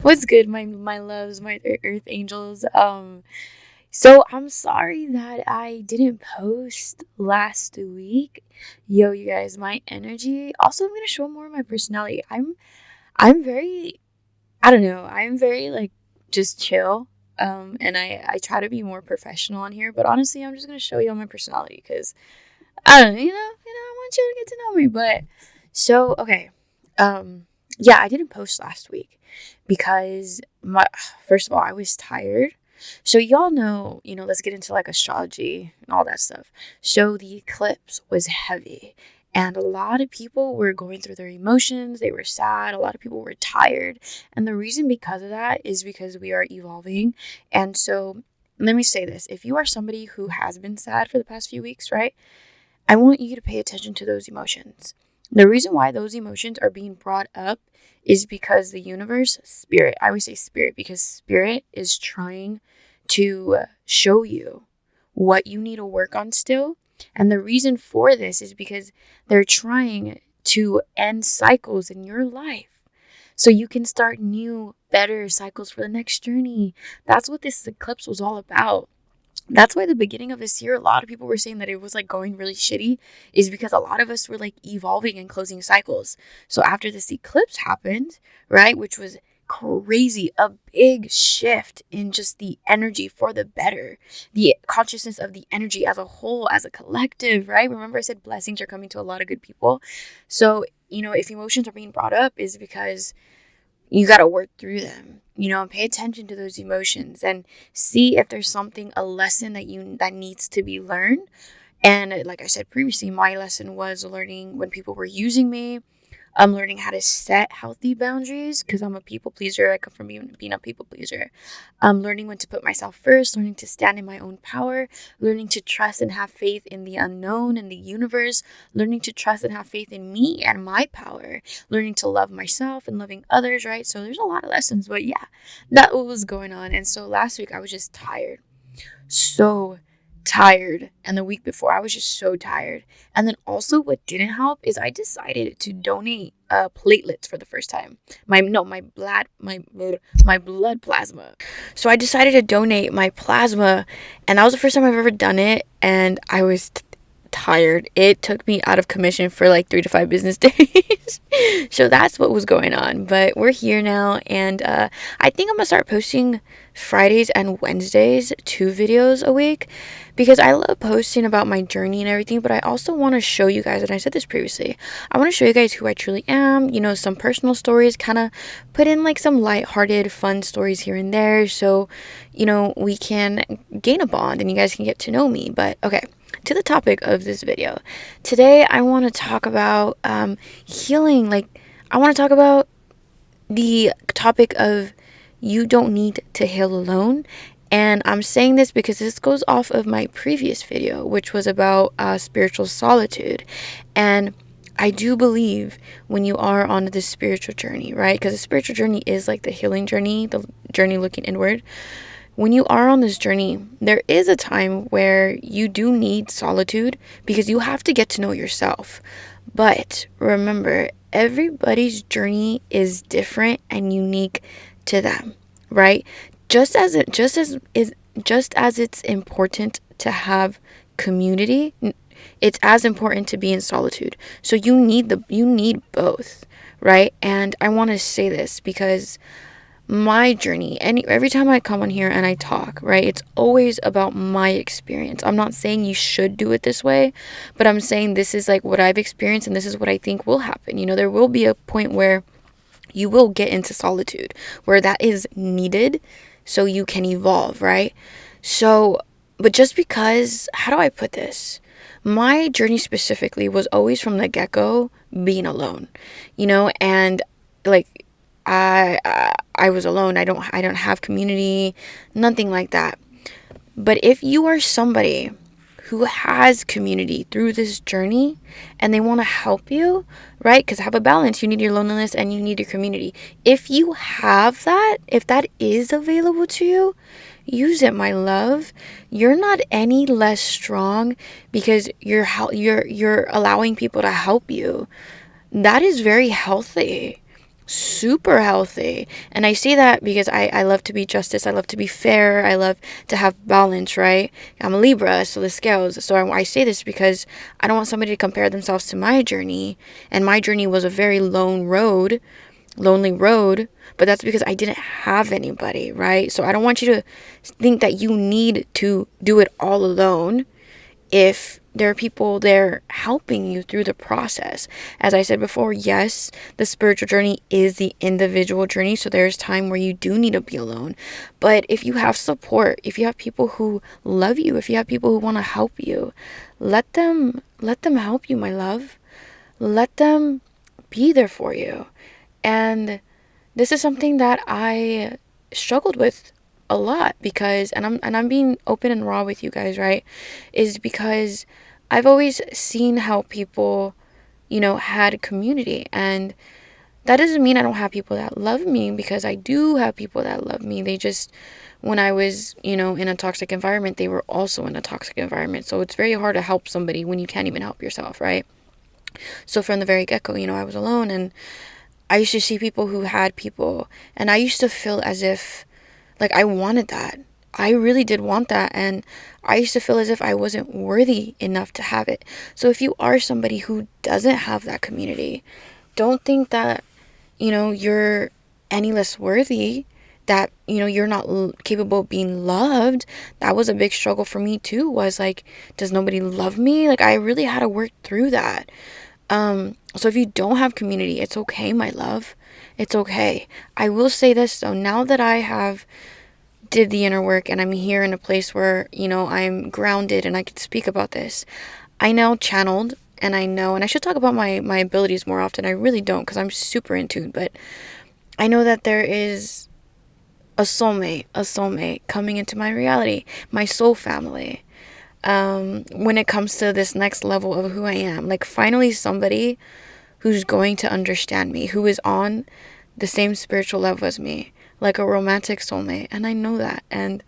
What's good, my loves, my earth angels? So I'm sorry that I didn't post last week. Yo, you guys, my energy. Also, I'm gonna show more of my personality. I'm very, I don't know. I'm very like just chill. And I try to be more professional on here. But honestly, I'm just gonna show you all my personality because I don't know. I want you to get to know me. But so okay. Um, yeah, I didn't post last week because my first of all, I was tired. So y'all know, let's get into like astrology and all that stuff. So the eclipse was heavy and a lot of people were going through their emotions. They were sad. A lot of people were tired. And the reason because of that is because we are evolving. And so let me say this. If you are somebody who has been sad for the past few weeks, right? I want you to pay attention to those emotions. The reason why those emotions are being brought up is because the universe, spirit, I always say spirit because spirit is trying to show you what you need to work on still. And the reason for this is because they're trying to end cycles in your life so you can start new, better cycles for the next journey. That's what this eclipse was all about. That's why the beginning of this year, a lot of people were saying that it was like going really shitty, is because a lot of us were like evolving and closing cycles. So after this eclipse happened, right, which was crazy, a big shift in just the energy for the better, the consciousness of the energy as a whole, as a collective, right? Remember, I said blessings are coming to a lot of good people. So, if emotions are being brought up, is because you got to work through them, and pay attention to those emotions and see if there's something, a lesson that needs to be learned. And like I said previously, my lesson was learning when people were using me. I'm learning how to set healthy boundaries because I'm a people pleaser. I come from being a people pleaser. I'm learning when to put myself first, learning to stand in my own power, learning to trust and have faith in the unknown and the universe, learning to trust and have faith in me and my power, learning to love myself and loving others, right? So there's a lot of lessons, but yeah, that was going on. And so last week I was just tired. So tired. And the week before, I was just so tired. And then also, what didn't help is I decided to donate platelets for the first time. My blood plasma. So I decided to donate my plasma, and that was the first time I've ever done it. And I was tired. It took me out of commission for like 3 to 5 business days. So that's what was going on. But we're here now, and I think I'm gonna start posting Fridays and Wednesdays 2 videos a week because I love posting about my journey and everything. But I also want to show you guys, and I said this previously, I want to show you guys who I truly am. Some personal stories, kind of put in like some lighthearted, fun stories here and there, so we can gain a bond and you guys can get to know me. But okay, to the topic of this video. Today, I want to talk about healing. Like, I want to talk about the topic of you don't need to heal alone. And I'm saying this because this goes off of my previous video, which was about spiritual solitude. And I do believe when you are on this spiritual journey, right? Because the spiritual journey is like the healing journey, the journey looking inward. When you are on this journey, there is a time where you do need solitude because you have to get to know yourself. But remember, everybody's journey is different and unique to them, right? Just as it's important to have community, it's as important to be in solitude. So you need both, right? And I want to say this because my journey, and every time I come on here and I talk, right, it's always about my experience. I'm not saying you should do it this way, but I'm saying this is like what I've experienced and this is what I think will happen. There will be a point where you will get into solitude, where that is needed so you can evolve, right? So, but just because, how do I put this? My journey specifically was always from the get-go being alone, and like I was alone. I don't have community, nothing like that. But if you are somebody who has community through this journey and they want to help you, right? Because have a balance. You need your loneliness and you need your community. If you have that, if that is available to you, use it, my love. You're not any less strong because you're allowing people to help you. That is very healthy. super healthy. And I say that because I love to be justice. I love to be fair. I love to have balance, right? I'm a Libra, so the scales. So I say this because I don't want somebody to compare themselves to my journey. And my journey was a very lonely road, but that's because I didn't have anybody, right? So I don't want you to think that you need to do it all alone if there are people there helping you through the process. As I said before, yes, the spiritual journey is the individual journey, so there's time where you do need to be alone. But if you have support, if you have people who love you, if you have people who want to help you, let them help you, my love. Let them be there for you. And this is something that I struggled with a lot because I'm being open and raw with you guys, right? Is because I've always seen how people, had community, and that doesn't mean I don't have people that love me, because I do have people that love me. They just, when I was, in a toxic environment, they were also in a toxic environment. So it's very hard to help somebody when you can't even help yourself, right? So from the very get-go, I was alone, and I used to see people who had people, and I used to feel as if, like, I wanted that. I really did want that, and I used to feel as if I wasn't worthy enough to have it. So if you are somebody who doesn't have that community, don't think that, you're any less worthy, that, you're not capable of being loved. That was a big struggle for me too, was like, does nobody love me? Like, I really had to work through that. So if you don't have community, it's okay, my love. It's okay. I will say this though, now that I have did the inner work and I'm here in a place where, I'm grounded and I can speak about this, I now channeled, and I know, and I should talk about my abilities more often. I really don't, because I'm super in tune, but I know that there is a soulmate coming into my reality, my soul family. When it comes to this next level of who I am, like, finally somebody who's going to understand me, who is on the same spiritual level as me, like a romantic soulmate. And I know that, and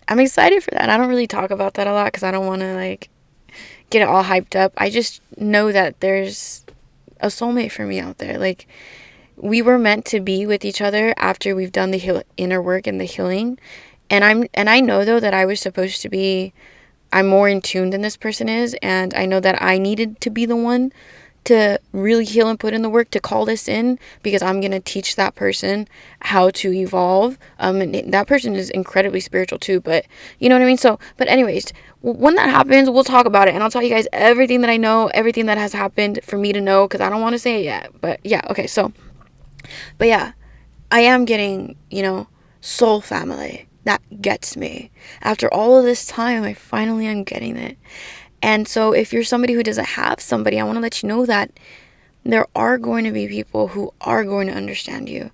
I'm excited for that. I don't really talk about that a lot because I don't want to, like, get it all hyped up. I just know that there's a soulmate for me out there. Like, we were meant to be with each other after we've done the inner work and the healing. And I know though that I was supposed to be, I'm more in tune than this person is, and I know that I needed to be the one to really heal and put in the work to call this in, because I'm going to teach that person how to evolve. And that person is incredibly spiritual too, but you know what I mean? So, but anyways, when that happens, we'll talk about it, and I'll tell you guys everything that I know, everything that has happened for me to know, because I don't want to say it yet. But yeah, okay, so, but yeah, I am getting, soul family that gets me. After all of this time, I finally am getting it. And so if you're somebody who doesn't have somebody, I want to let you know that there are going to be people who are going to understand you.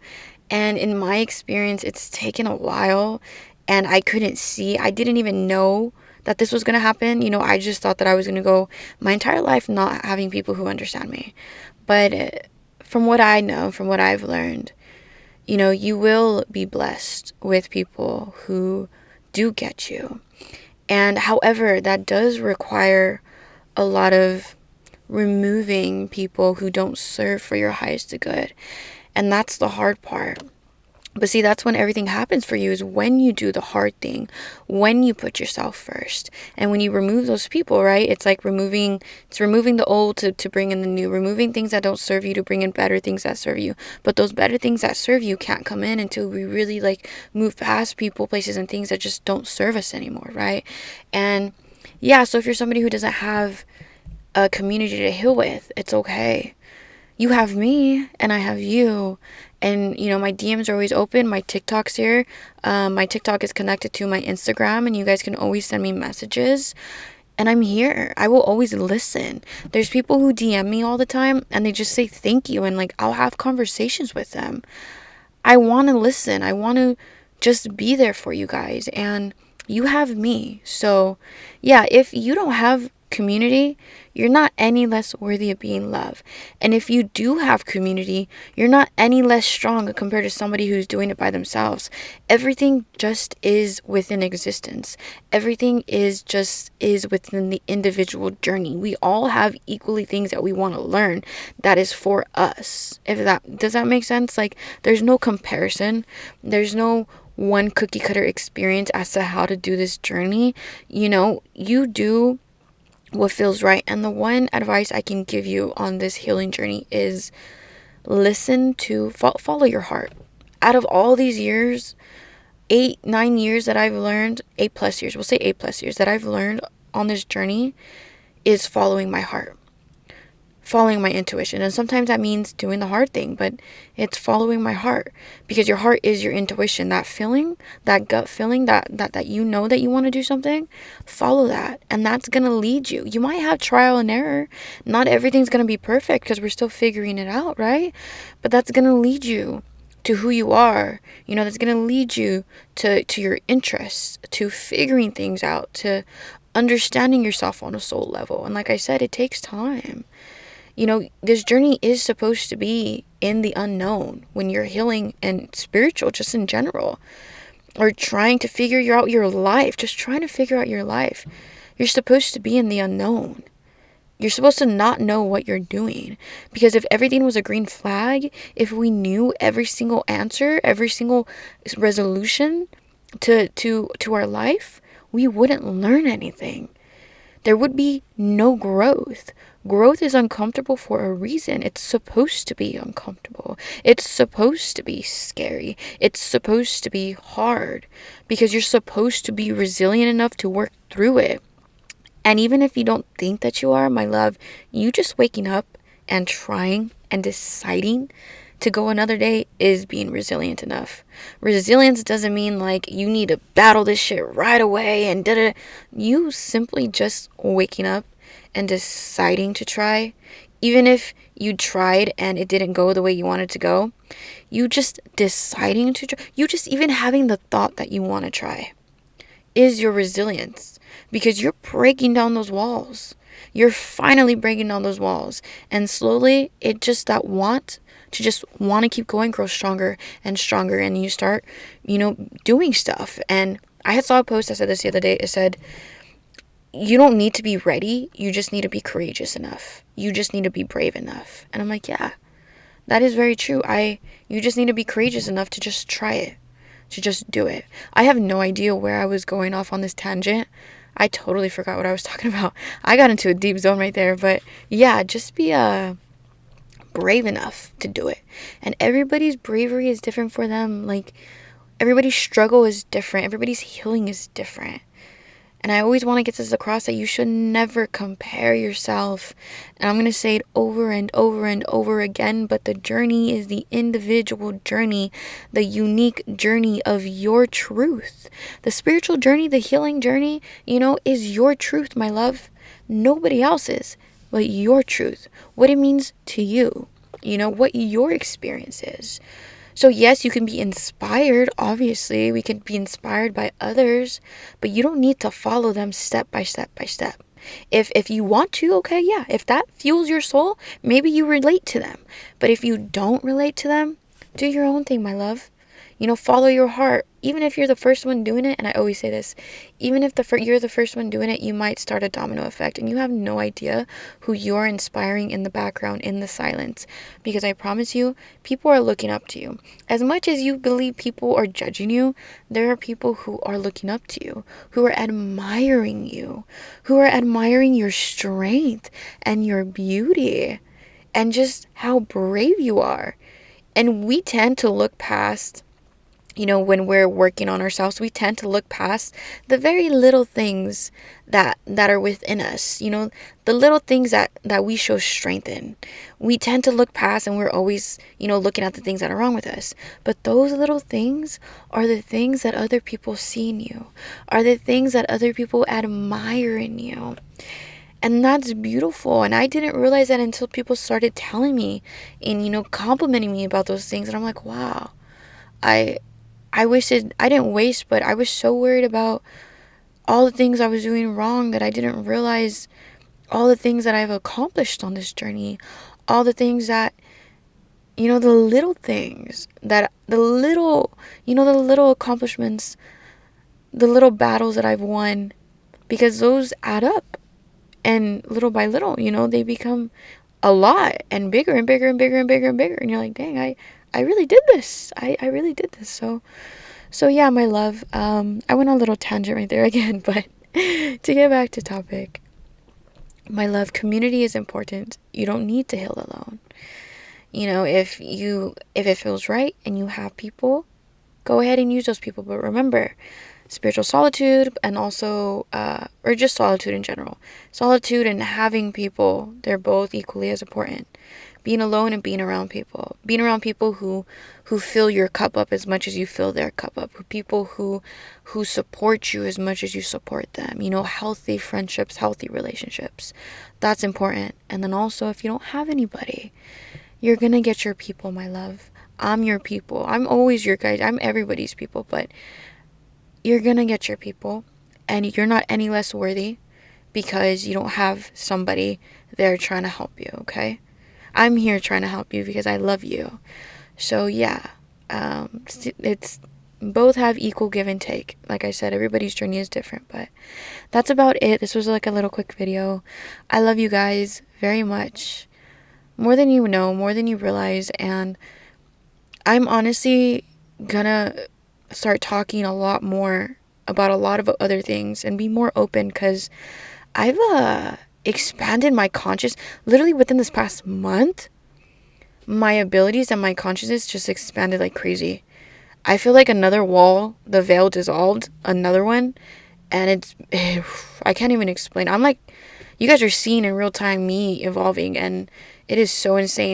And in my experience, it's taken a while, and I didn't even know that this was going to happen. I just thought that I was going to go my entire life not having people who understand me. But from what I know, from what I've learned, you will be blessed with people who do get you. And however, that does require a lot of removing people who don't serve for your highest good. And that's the hard part. But see, that's when everything happens for you, is when you do the hard thing, when you put yourself first. And when you remove those people, right? It's like removing the old to bring in the new, removing things that don't serve you to bring in better things that serve you. But those better things that serve you can't come in until we really, like, move past people, places, and things that just don't serve us anymore, right? And yeah, so if you're somebody who doesn't have a community to heal with, it's okay. You have me, and I have you. And, my DMs are always open. My TikTok's here. My TikTok is connected to my Instagram, and you guys can always send me messages. And I'm here. I will always listen. There's people who DM me all the time, and they just say thank you, and, like, I'll have conversations with them. I want to listen. I want to just be there for you guys, and you have me. So, yeah, if you don't have community, you're not any less worthy of being loved. And if you do have community, you're not any less strong compared to somebody who's doing it by themselves. Everything just is within existence. Everything is within the individual journey. We all have equally things that we want to learn that is for us. If that does that make sense? Like, there's no comparison. There's no one cookie cutter experience as to how to do this journey. You do what feels right. And the one advice I can give you on this healing journey is listen to, follow your heart. Out of all these years, 8-9 years that I've learned, 8+ years, we'll say 8+ years that I've learned on this journey is following my heart, following my intuition. And sometimes that means doing the hard thing, but it's following my heart, because your heart is your intuition. That feeling, that gut feeling, that you know that you want to do something, follow that, and that's going to lead you. You might have trial and error. Not everything's going to be perfect because we're still figuring it out, right? But that's going to lead you to who you are. That's going to lead you to your interests, to figuring things out, to understanding yourself on a soul level. And like I said, it takes time. This journey is supposed to be in the unknown when you're healing and spiritual, just in general, or trying to figure out your life, just trying to figure out your life. You're supposed to be in the unknown. You're supposed to not know what you're doing, because if everything was a green flag, if we knew every single answer, every single resolution to our life, we wouldn't learn anything. There would be no growth. Growth is uncomfortable for a reason. It's supposed to be uncomfortable. It's supposed to be scary. It's supposed to be hard, because you're supposed to be resilient enough to work through it. And even if you don't think that you are, my love, you just waking up and trying and deciding to go another day is being resilient enough. Resilience doesn't mean like you need to battle this shit right away and da-da. You simply just waking up and deciding to try. Even if you tried and it didn't go the way you wanted to go, you just deciding to try, you just even having the thought that you want to try is your resilience, because you're breaking down those walls. You're finally breaking down those walls. And slowly, it just that want to keep going grows stronger and stronger. And you start, doing stuff. And I had saw a post, I said this the other day. It said, you don't need to be ready. You just need to be courageous enough. You just need to be brave enough. And I'm like, yeah, that is very true. You just need to be courageous enough to just try it, to just do it. I have no idea where I was going off on this tangent. I totally forgot what I was talking about. I got into a deep zone right there. But yeah, just be brave enough to do it. And everybody's bravery is different for them. Like, everybody's struggle is different. Everybody's healing is different. And I always want to get this across, that you should never compare yourself. And I'm going to say it over and over and over again, but the journey is the individual journey, the unique journey of your truth. The spiritual journey, the healing journey, is your truth, my love. Nobody else's, but your truth. What it means to you, what your experience is. So yes, you can be inspired. Obviously, we can be inspired by others, but you don't need to follow them step by step by step. If you want to, okay, yeah. If that fuels your soul, maybe you relate to them. But if you don't relate to them, do your own thing, my love. Follow your heart. Even if you're the first one doing it, and I always say this, even if you're the first one doing it, you might start a domino effect, and you have no idea who you're inspiring in the background, in the silence. Because I promise you, people are looking up to you. As much as you believe people are judging you, there are people who are looking up to you, who are admiring you, who are admiring your strength and your beauty, and just how brave you are. And we tend to look past, when we're working on ourselves, we tend to look past the very little things that are within us, the little things that we show strength in. We tend to look past, and we're always, looking at the things that are wrong with us. But those little things are the things that other people see in you, are the things that other people admire in you. And that's beautiful. And I didn't realize that until people started telling me and, complimenting me about those things. And I'm like, wow, I didn't waste, but I was so worried about all the things I was doing wrong that I didn't realize all the things that I've accomplished on this journey, all the things that, the little things, the little accomplishments, the little battles that I've won, because those add up. And little by little, they become a lot and bigger and bigger and bigger and bigger and bigger. And you're like, dang, I really did this. I really did this. So yeah, my love, I went on a little tangent right there again, but to get back to topic, my love, community is important. You don't need to heal alone. If it feels right and you have people, go ahead and use those people. But remember, spiritual solitude and also, or just solitude in general. Solitude and having people, they're both equally as important. Being alone and being around people. Being around people who fill your cup up as much as you fill their cup up. People who support you as much as you support them. Healthy friendships, healthy relationships. That's important. And then also, if you don't have anybody, you're gonna get your people, my love. I'm your people. I'm always your guide. I'm everybody's people, but you're gonna get your people, and you're not any less worthy because you don't have somebody there trying to help you, okay? I'm here trying to help you because I love you. So yeah, it's both have equal give and take. Like I said, everybody's journey is different, but that's about it. This was like a little quick video. I love you guys very much, more than you know, more than you realize, and I'm honestly gonna start talking a lot more about a lot of other things and be more open, because I've expanded my conscious literally within this past month. My abilities and my consciousness just expanded like crazy. I feel like another wall, the veil dissolved, another one, and I can't even explain. I'm like, you guys are seeing in real time me evolving, and it is so insane.